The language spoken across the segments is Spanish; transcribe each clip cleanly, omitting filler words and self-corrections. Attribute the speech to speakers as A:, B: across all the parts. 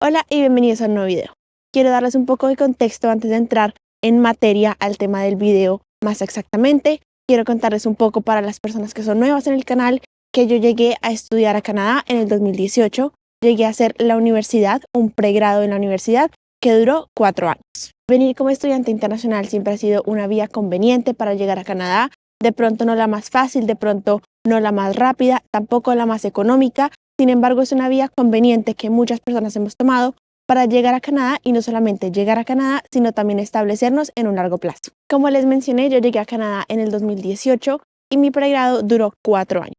A: Hola y bienvenidos a un nuevo video. Quiero darles un poco de contexto antes de entrar en materia al tema del video más exactamente. Quiero contarles un poco para las personas que son nuevas en el canal que yo llegué a estudiar a Canadá en el 2018. Llegué a hacer la universidad, un pregrado en la universidad que duró 4 años. Venir como estudiante internacional siempre ha sido una vía conveniente para llegar a Canadá. De pronto no la más fácil, de pronto no la más rápida, tampoco la más económica. Sin embargo, es una vía conveniente que muchas personas hemos tomado para llegar a Canadá y no solamente llegar a Canadá, sino también establecernos en un largo plazo. Como les mencioné, yo llegué a Canadá en el 2018 y mi pregrado duró 4 años.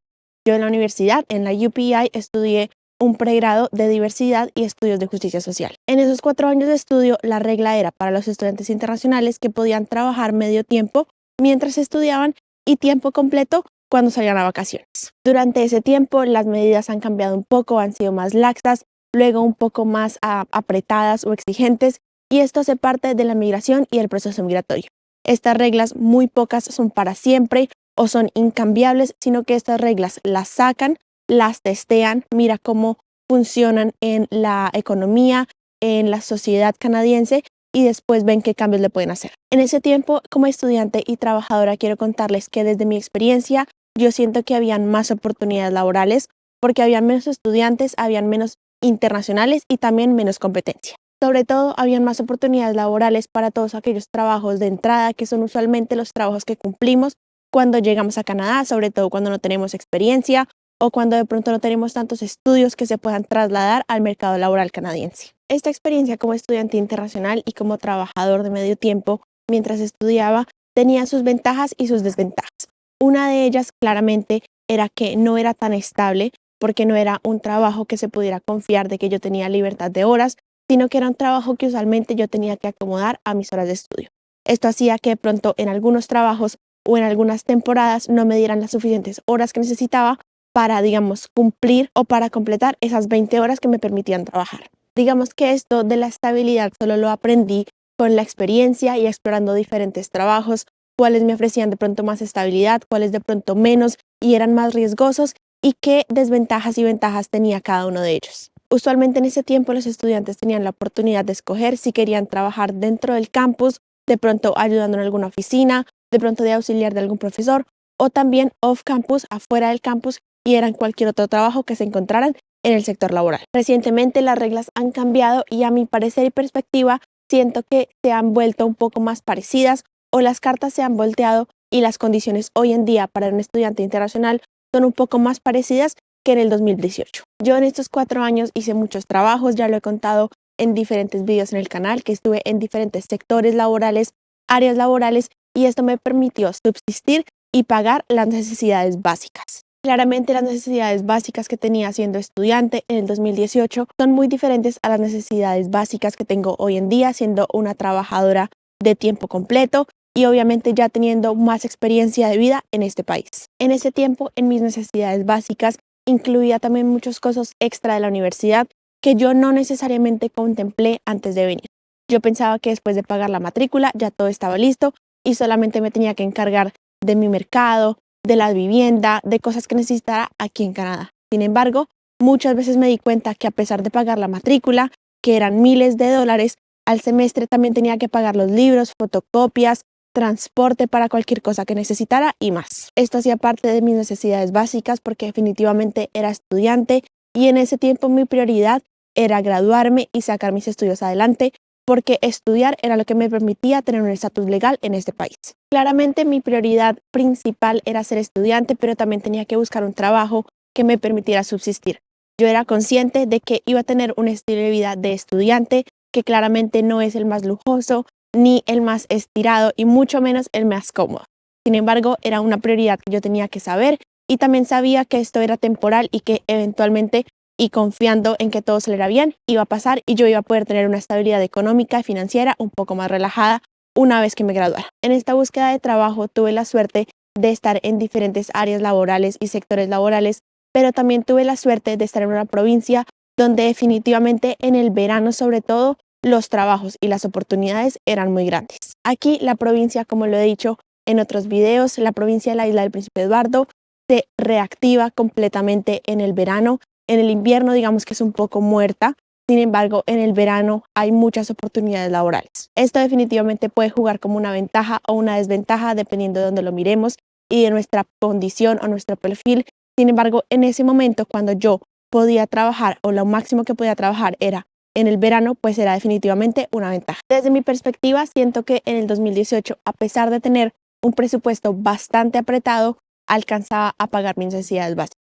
A: Yo en la universidad, en la UPI, estudié un pregrado de diversidad y estudios de justicia social. En esos 4 años de estudio, la regla era para los estudiantes internacionales que podían trabajar medio tiempo mientras estudiaban y tiempo completo cuando salían a vacaciones. Durante ese tiempo las medidas han cambiado un poco, han sido más laxas, luego un poco más apretadas o exigentes, y esto hace parte de la migración y el proceso migratorio. Estas reglas muy pocas son para siempre o son incambiables, sino que estas reglas las sacan, las testean, mira cómo funcionan en la economía, en la sociedad canadiense, y después ven qué cambios le pueden hacer. En ese tiempo, como estudiante y trabajadora, quiero contarles que desde mi experiencia, yo siento que habían más oportunidades laborales porque habían menos estudiantes, habían menos internacionales y también menos competencia. Sobre todo, habían más oportunidades laborales para todos aquellos trabajos de entrada que son usualmente los trabajos que cumplimos cuando llegamos a Canadá, sobre todo cuando no tenemos experiencia o cuando de pronto no tenemos tantos estudios que se puedan trasladar al mercado laboral canadiense. Esta experiencia como estudiante internacional y como trabajador de medio tiempo mientras estudiaba tenía sus ventajas y sus desventajas. Una de ellas claramente era que no era tan estable porque no era un trabajo que se pudiera confiar de que yo tenía libertad de horas, sino que era un trabajo que usualmente yo tenía que acomodar a mis horas de estudio. Esto hacía que de pronto en algunos trabajos o en algunas temporadas no me dieran las suficientes horas que necesitaba para, digamos, cumplir o para completar esas 20 horas que me permitían trabajar. Digamos que esto de la estabilidad solo lo aprendí con la experiencia y explorando diferentes trabajos, cuáles me ofrecían de pronto más estabilidad, cuáles de pronto menos y eran más riesgosos y qué desventajas y ventajas tenía cada uno de ellos. Usualmente en ese tiempo los estudiantes tenían la oportunidad de escoger si querían trabajar dentro del campus, de pronto ayudando en alguna oficina, de pronto de auxiliar de algún profesor o también off campus, afuera del campus, y eran cualquier otro trabajo que se encontraran en el sector laboral. Recientemente las reglas han cambiado y a mi parecer y perspectiva siento que se han vuelto un poco más parecidas o las cartas se han volteado y las condiciones hoy en día para un estudiante internacional son un poco más parecidas que en el 2018. Yo en estos 4 años hice muchos trabajos, ya lo he contado en diferentes videos en el canal, que estuve en diferentes sectores laborales, áreas laborales, y esto me permitió subsistir y pagar las necesidades básicas. Claramente las necesidades básicas que tenía siendo estudiante en el 2018 son muy diferentes a las necesidades básicas que tengo hoy en día siendo una trabajadora de tiempo completo y obviamente ya teniendo más experiencia de vida en este país. En ese tiempo, en mis necesidades básicas, incluía también muchas cosas extra de la universidad que yo no necesariamente contemplé antes de venir. Yo pensaba que después de pagar la matrícula ya todo estaba listo y solamente me tenía que encargar de mi mercado, de la vivienda, de cosas que necesitara aquí en Canadá. Sin embargo, muchas veces me di cuenta que a pesar de pagar la matrícula, que eran miles de dólares, al semestre también tenía que pagar los libros, fotocopias, transporte para cualquier cosa que necesitara y más. Esto hacía parte de mis necesidades básicas porque definitivamente era estudiante y en ese tiempo mi prioridad era graduarme y sacar mis estudios adelante porque estudiar era lo que me permitía tener un estatus legal en este país. Claramente mi prioridad principal era ser estudiante, pero también tenía que buscar un trabajo que me permitiera subsistir. Yo era consciente de que iba a tener un estilo de vida de estudiante que claramente no es el más lujoso, ni el más estirado y mucho menos el más cómodo. Sin embargo, era una prioridad que yo tenía que saber y también sabía que esto era temporal y que eventualmente y confiando en que todo saliera bien, iba a pasar y yo iba a poder tener una estabilidad económica y financiera un poco más relajada una vez que me graduara. En esta búsqueda de trabajo tuve la suerte de estar en diferentes áreas laborales y sectores laborales, pero también tuve la suerte de estar en una provincia donde definitivamente en el verano sobre todo los trabajos y las oportunidades eran muy grandes. Aquí la provincia, como lo he dicho en otros videos, la provincia de la isla del Príncipe Eduardo se reactiva completamente en el verano. En el invierno digamos que es un poco muerta, Sin embargo, en el verano hay muchas oportunidades laborales. Esto definitivamente puede jugar como una ventaja o una desventaja dependiendo de dónde lo miremos y de nuestra condición o nuestro perfil. Sin embargo, en ese momento, cuando yo podía trabajar o lo máximo que podía trabajar era en el verano, pues era definitivamente una ventaja. Desde mi perspectiva, siento que en el 2018, a pesar de tener un presupuesto bastante apretado, alcanzaba a pagar mis necesidades básicas.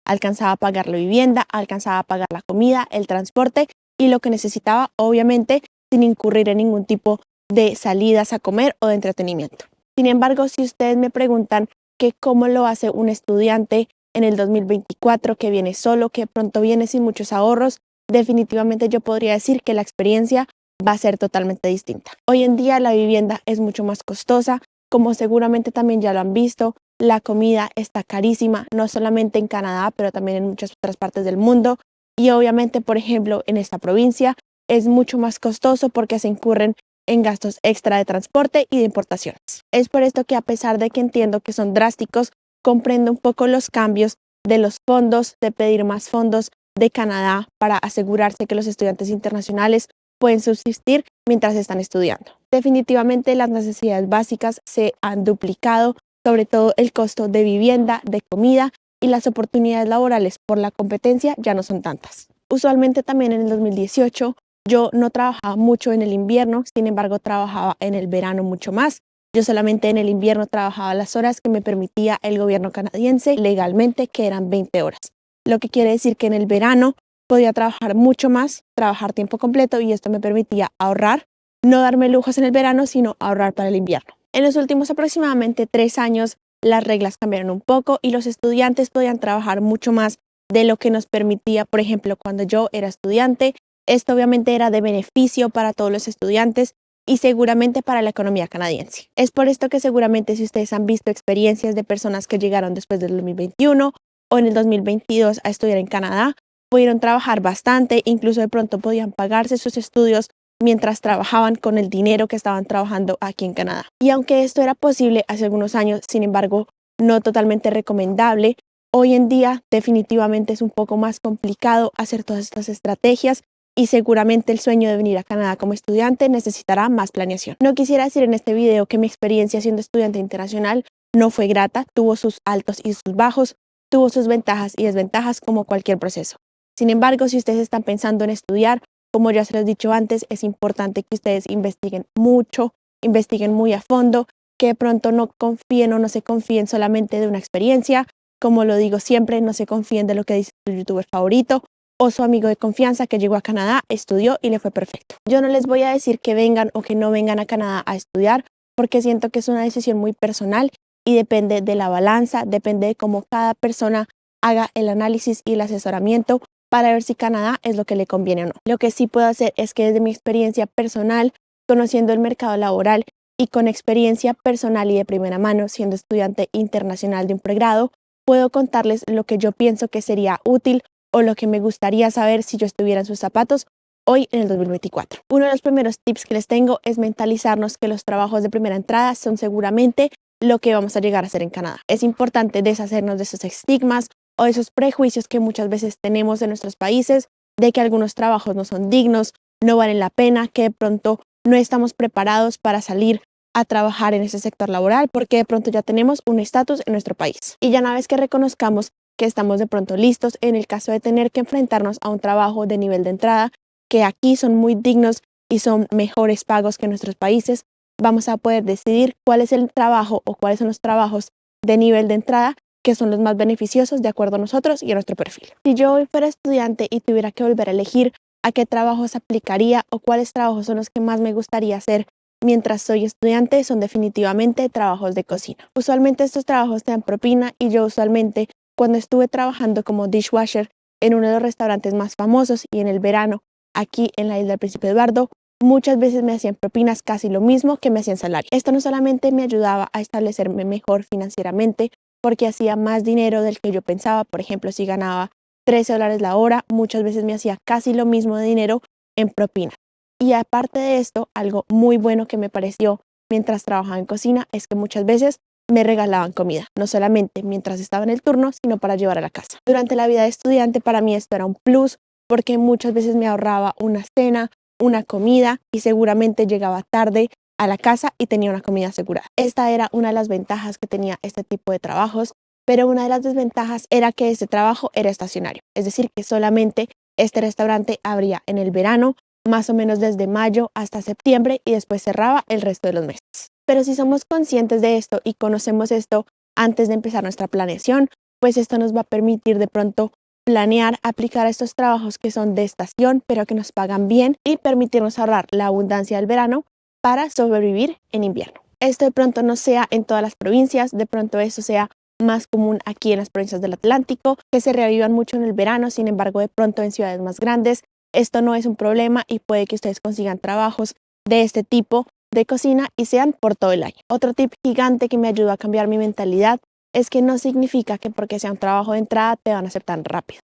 A: Alcanzaba a pagar la vivienda, alcanzaba a pagar la comida, el transporte y lo que necesitaba, obviamente, sin incurrir en ningún tipo de salidas a comer o de entretenimiento. Sin embargo, si ustedes me preguntan que cómo lo hace un estudiante en el 2024 que viene solo, que pronto viene sin muchos ahorros, definitivamente yo podría decir que la experiencia va a ser totalmente distinta. Hoy en día la vivienda es mucho más costosa, como seguramente también ya lo han visto. La comida está carísima, no solamente en Canadá, pero también en muchas otras partes del mundo. Y obviamente, por ejemplo, en esta provincia es mucho más costoso porque se incurren en gastos extra de transporte y de importaciones. Es por esto que, a pesar de que entiendo que son drásticos, comprendo un poco los cambios de los fondos, de pedir más fondos de Canadá para asegurarse que los estudiantes internacionales pueden subsistir mientras están estudiando. Definitivamente las necesidades básicas se han duplicado, sobre todo el costo de vivienda, de comida y las oportunidades laborales por la competencia ya no son tantas. Usualmente también en el 2018 yo no trabajaba mucho en el invierno, sin embargo trabajaba en el verano mucho más. Yo solamente en el invierno trabajaba las horas que me permitía el gobierno canadiense legalmente, que eran 20 horas. Lo que quiere decir que en el verano podía trabajar mucho más, trabajar tiempo completo y esto me permitía ahorrar, no darme lujos en el verano, sino ahorrar para el invierno. En los últimos aproximadamente 3 años, las reglas cambiaron un poco y los estudiantes podían trabajar mucho más de lo que nos permitía, por ejemplo, cuando yo era estudiante. Esto obviamente era de beneficio para todos los estudiantes y seguramente para la economía canadiense. Es por esto que seguramente si ustedes han visto experiencias de personas que llegaron después del 2021 o en el 2022 a estudiar en Canadá, pudieron trabajar bastante, incluso de pronto podían pagarse sus estudios mientras trabajaban con el dinero que estaban trabajando aquí en Canadá. Y aunque esto era posible hace algunos años, sin embargo, no totalmente recomendable, hoy en día definitivamente es un poco más complicado hacer todas estas estrategias y seguramente el sueño de venir a Canadá como estudiante necesitará más planeación. No quisiera decir en este video que mi experiencia siendo estudiante internacional no fue grata, tuvo sus altos y sus bajos, tuvo sus ventajas y desventajas como cualquier proceso. Sin embargo, si ustedes están pensando en estudiar, como ya se los he dicho antes, es importante que ustedes investiguen mucho, investiguen muy a fondo, que de pronto no confíen o no se confíen solamente de una experiencia. Como lo digo siempre, no se confíen de lo que dice su youtuber favorito o su amigo de confianza que llegó a Canadá, estudió y le fue perfecto. Yo no les voy a decir que vengan o que no vengan a Canadá a estudiar, porque siento que es una decisión muy personal y depende de la balanza, depende de cómo cada persona haga el análisis y el asesoramiento para ver si Canadá es lo que le conviene o no. Lo que sí puedo hacer es que desde mi experiencia personal, conociendo el mercado laboral y con experiencia personal y de primera mano, siendo estudiante internacional de un pregrado, puedo contarles lo que yo pienso que sería útil o lo que me gustaría saber si yo estuviera en sus zapatos hoy en el 2024. Uno de los primeros tips que les tengo es mentalizarnos que los trabajos de primera entrada son seguramente lo que vamos a llegar a hacer en Canadá. Es importante deshacernos de esos estigmas o esos prejuicios que muchas veces tenemos en nuestros países de que algunos trabajos no son dignos, no valen la pena, que de pronto no estamos preparados para salir a trabajar en ese sector laboral porque de pronto ya tenemos un estatus en nuestro país. Y ya una vez que reconozcamos que estamos de pronto listos en el caso de tener que enfrentarnos a un trabajo de nivel de entrada, que aquí son muy dignos y son mejores pagos que en nuestros países, vamos a poder decidir cuál es el trabajo o cuáles son los trabajos de nivel de entrada que son los más beneficiosos de acuerdo a nosotros y a nuestro perfil. Si yo hoy fuera estudiante y tuviera que volver a elegir a qué trabajos aplicaría o cuáles trabajos son los que más me gustaría hacer mientras soy estudiante, son definitivamente trabajos de cocina. Usualmente estos trabajos te dan propina y yo usualmente cuando estuve trabajando como dishwasher en uno de los restaurantes más famosos y en el verano aquí en la isla del Príncipe Eduardo, muchas veces me hacían propinas casi lo mismo que me hacían salario. Esto no solamente me ayudaba a establecerme mejor financieramente, porque hacía más dinero del que yo pensaba. Por ejemplo, si ganaba $13 la hora, muchas veces me hacía casi lo mismo de dinero en propina. Y aparte de esto, algo muy bueno que me pareció mientras trabajaba en cocina es que muchas veces me regalaban comida, no solamente mientras estaba en el turno, sino para llevar a la casa. Durante la vida de estudiante, para mí esto era un plus porque muchas veces me ahorraba una cena, una comida y seguramente llegaba tarde a la casa y tenía una comida asegurada. Esta era una de las ventajas que tenía este tipo de trabajos, pero una de las desventajas era que este trabajo era estacionario, es decir, que solamente este restaurante abría en el verano, más o menos desde mayo hasta septiembre, y después cerraba el resto de los meses. Pero si somos conscientes de esto y conocemos esto antes de empezar nuestra planeación, pues esto nos va a permitir de pronto planear, aplicar estos trabajos que son de estación, pero que nos pagan bien y permitirnos ahorrar la abundancia del verano para sobrevivir en invierno. Esto de pronto no sea en todas las provincias, de pronto eso sea más común aquí en las provincias del Atlántico, que se reavivan mucho en el verano, sin embargo de pronto en ciudades más grandes esto no es un problema y puede que ustedes consigan trabajos de este tipo de cocina y sean por todo el año. Otro tip gigante que me ayudó a cambiar mi mentalidad es que no significa que porque sea un trabajo de entrada te van a aceptar rápido.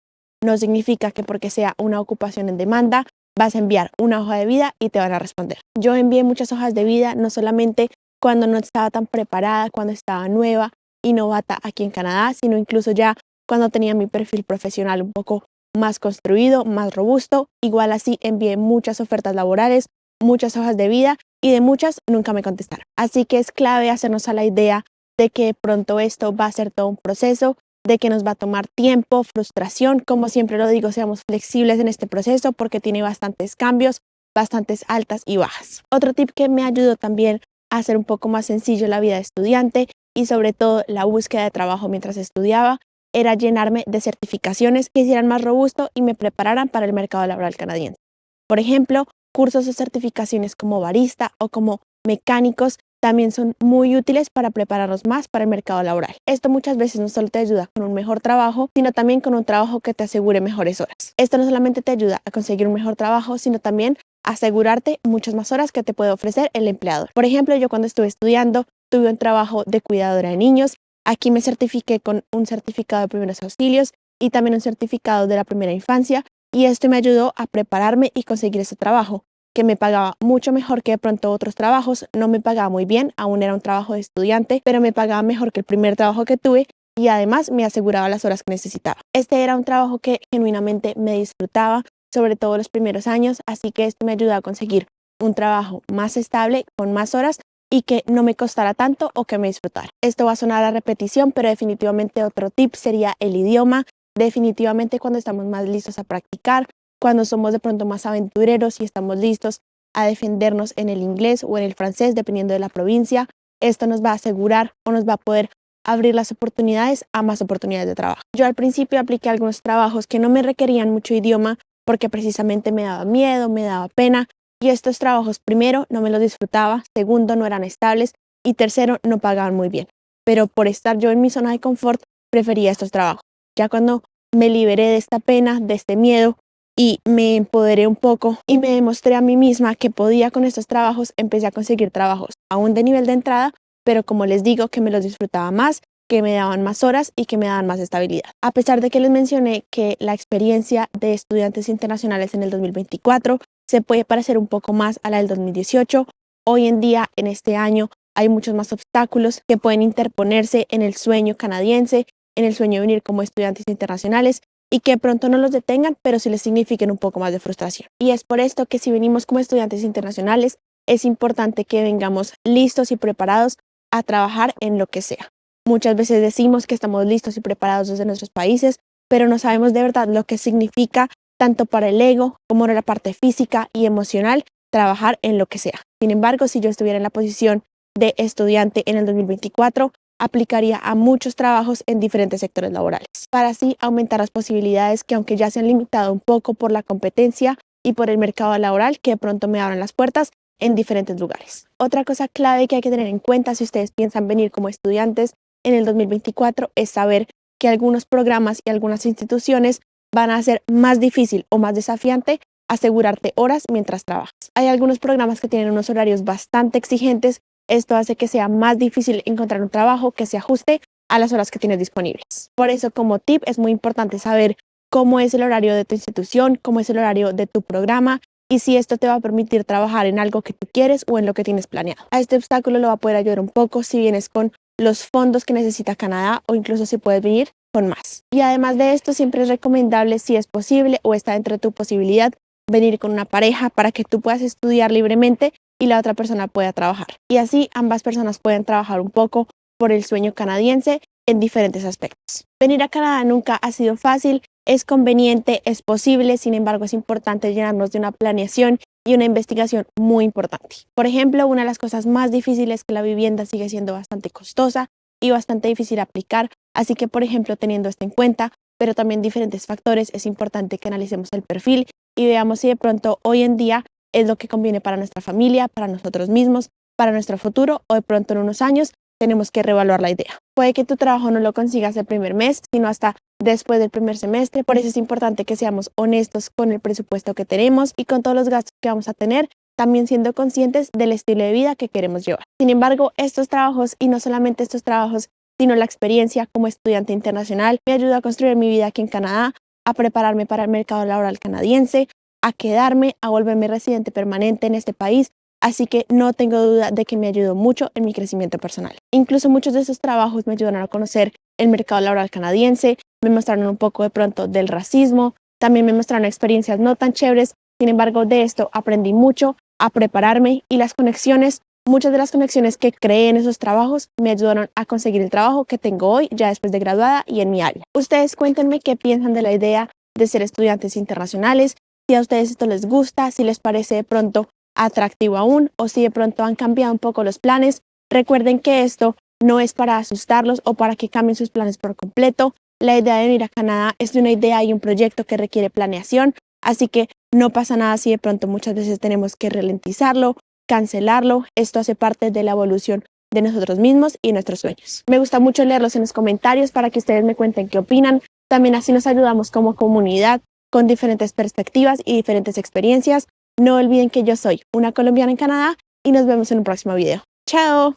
A: No significa que porque sea una ocupación en demanda vas a enviar una hoja de vida y te van a responder. Yo envié muchas hojas de vida, no solamente cuando no estaba tan preparada, cuando estaba nueva y novata aquí en Canadá, sino incluso ya cuando tenía mi perfil profesional un poco más construido, más robusto. Igual así envié muchas ofertas laborales, muchas hojas de vida y de muchas nunca me contestaron. Así que es clave hacernos a la idea de que pronto esto va a ser todo un proceso, de que nos va a tomar tiempo, frustración. Como siempre lo digo, seamos flexibles en este proceso porque tiene bastantes cambios, bastantes altas y bajas. Otro tip que me ayudó también a hacer un poco más sencillo la vida de estudiante y sobre todo la búsqueda de trabajo mientras estudiaba era llenarme de certificaciones que hicieran más robusto y me prepararan para el mercado laboral canadiense. Por ejemplo, cursos o certificaciones como barista o como mecánicos también son muy útiles para prepararnos más para el mercado laboral. Esto muchas veces no solo te ayuda con un mejor trabajo, sino también con un trabajo que te asegure mejores horas. Esto no solamente te ayuda a conseguir un mejor trabajo, sino también a asegurarte muchas más horas que te puede ofrecer el empleador. Por ejemplo, yo cuando estuve estudiando tuve un trabajo de cuidadora de niños. Aquí me certifiqué con un certificado de primeros auxilios y también un certificado de la primera infancia, y esto me ayudó a prepararme y conseguir ese trabajo, que me pagaba mucho mejor que de pronto otros trabajos. No me pagaba muy bien, aún era un trabajo de estudiante, pero me pagaba mejor que el primer trabajo que tuve y además me aseguraba las horas que necesitaba. Este era un trabajo que genuinamente me disfrutaba, sobre todo los primeros años, así que esto me ayudó a conseguir un trabajo más estable, con más horas y que no me costara tanto o que me disfrutara. Esto va a sonar a repetición, pero definitivamente otro tip sería el idioma. Definitivamente cuando estamos más listos a practicar, cuando somos de pronto más aventureros y estamos listos a defendernos en el inglés o en el francés, dependiendo de la provincia, esto nos va a asegurar o nos va a poder abrir las oportunidades a más oportunidades de trabajo. Yo al principio apliqué algunos trabajos que no me requerían mucho idioma porque precisamente me daba miedo, me daba pena, y estos trabajos, primero, no me los disfrutaba, segundo, no eran estables y tercero, no pagaban muy bien. Pero por estar yo en mi zona de confort, prefería estos trabajos. Ya cuando me liberé de esta pena, de este miedo y me empoderé un poco y me demostré a mí misma que podía con estos trabajos, empecé a conseguir trabajos aún de nivel de entrada, pero como les digo, que me los disfrutaba más, que me daban más horas y que me daban más estabilidad. A pesar de que les mencioné que la experiencia de estudiantes internacionales en el 2024 se puede parecer un poco más a la del 2018, hoy en día, en este año, hay muchos más obstáculos que pueden interponerse en el sueño canadiense, en el sueño de venir como estudiantes internacionales y que pronto no los detengan, pero sí les signifiquen un poco más de frustración. Y es por esto que si venimos como estudiantes internacionales, es importante que vengamos listos y preparados a trabajar en lo que sea. Muchas veces decimos que estamos listos y preparados desde nuestros países, pero no sabemos de verdad lo que significa tanto para el ego como para la parte física y emocional trabajar en lo que sea. Sin embargo, si yo estuviera en la posición de estudiante en el 2024, aplicaría a muchos trabajos en diferentes sectores laborales, para así aumentar las posibilidades que, aunque ya se han limitado un poco por la competencia y por el mercado laboral, que de pronto me abran las puertas en diferentes lugares. Otra cosa clave que hay que tener en cuenta si ustedes piensan venir como estudiantes en el 2024 es saber que algunos programas y algunas instituciones van a hacer más difícil o más desafiante asegurarte horas mientras trabajas. Hay algunos programas que tienen unos horarios bastante exigentes. Esto hace que sea más difícil encontrar un trabajo que se ajuste a las horas que tienes disponibles. Por eso, como tip, es muy importante saber cómo es el horario de tu institución, cómo es el horario de tu programa y si esto te va a permitir trabajar en algo que tú quieres o en lo que tienes planeado. A este obstáculo lo va a poder ayudar un poco si vienes con los fondos que necesita Canadá o incluso si puedes venir con más. Y además de esto, siempre es recomendable, si es posible o está dentro de tu posibilidad, venir con una pareja para que tú puedas estudiar libremente y la otra persona pueda trabajar. Y así ambas personas pueden trabajar un poco por el sueño canadiense en diferentes aspectos. Venir a Canadá nunca ha sido fácil, es conveniente, es posible, sin embargo es importante llenarnos de una planeación y una investigación muy importante. Por ejemplo, una de las cosas más difíciles es que la vivienda sigue siendo bastante costosa y bastante difícil aplicar, así que por ejemplo teniendo esto en cuenta, pero también diferentes factores, es importante que analicemos el perfil y veamos si de pronto hoy en día es lo que conviene para nuestra familia, para nosotros mismos, para nuestro futuro, o de pronto en unos años tenemos que reevaluar la idea. Puede que tu trabajo no lo consigas el primer mes, sino hasta después del primer semestre. Por eso es importante que seamos honestos con el presupuesto que tenemos y con todos los gastos que vamos a tener, también siendo conscientes del estilo de vida que queremos llevar. Sin embargo, estos trabajos, y no solamente estos trabajos, sino la experiencia como estudiante internacional, me ayudó a construir mi vida aquí en Canadá, a prepararme para el mercado laboral canadiense, a quedarme, a volverme residente permanente en este país. Así que no tengo duda de que me ayudó mucho en mi crecimiento personal. Incluso muchos de esos trabajos me ayudaron a conocer el mercado laboral canadiense, me mostraron un poco de pronto del racismo, también me mostraron experiencias no tan chéveres. Sin embargo, de esto aprendí mucho, a prepararme, y las conexiones, muchas de las conexiones que creé en esos trabajos me ayudaron a conseguir el trabajo que tengo hoy, ya después de graduada y en mi área. Ustedes cuéntenme qué piensan de la idea de ser estudiantes internacionales, si a ustedes esto les gusta, si les parece de pronto atractivo aún, o si de pronto han cambiado un poco los planes. Recuerden que esto no es para asustarlos o para que cambien sus planes por completo. La idea de venir a Canadá es de una idea y un proyecto que requiere planeación, así que no pasa nada si de pronto muchas veces tenemos que ralentizarlo, cancelarlo. Esto hace parte de la evolución de nosotros mismos y nuestros sueños. Me gusta mucho leerlos en los comentarios para que ustedes me cuenten qué opinan. También así nos ayudamos como comunidad con diferentes perspectivas y diferentes experiencias. No olviden que yo soy una colombiana en Canadá y nos vemos en un próximo video. ¡Chao!